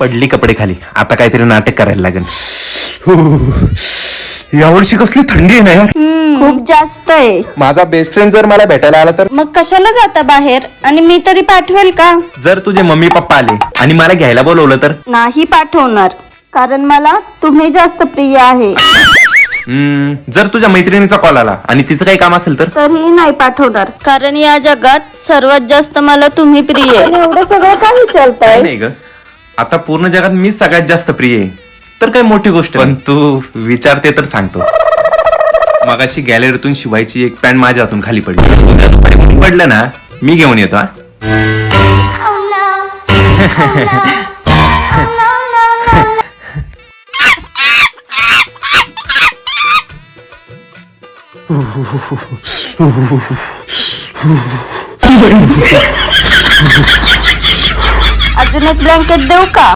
पडली कपडे खाली. आता काहीतरी नाटक करायला लागेल. यावर्षी कसली थंडी आहे ना यार. खूप जास्त आहे. माझा बेस्ट फ्रेंड जर मला भेटायला आला तर? मग कशाला जाता बाहेर? आणि मी तरी पाठवेल का? जर तुझे मम्मी पप्पा आले आणि मला घ्यायला बोलवलं तर? नाही पाठवणार, कारण मला तुम्ही जास्त प्रिय आहे. जर तुझ्या मैत्रिणीचा कॉल आला आणि तिचं काही काम असेल तर? तरीही नाही पाठवणार, कारण या जगात सर्वात जास्त मला तुम्ही प्रिय आहे. एवढं सगळं काय विचारताय? नाही ग, आता पूर्ण जगात मीच सगळ्यात जास्त प्रिय आहे तर काय मोठी गोष्ट. पण तू विचारते तर सांगतो. मगाशी गॅलरीतून शिवायची एक पॅन्ट माझ्या हातून खाली पडली. उद्या दुपारी कोणी पडलं ना, मी घेऊन येतो. अजून एक ब्लँकेट देऊ का?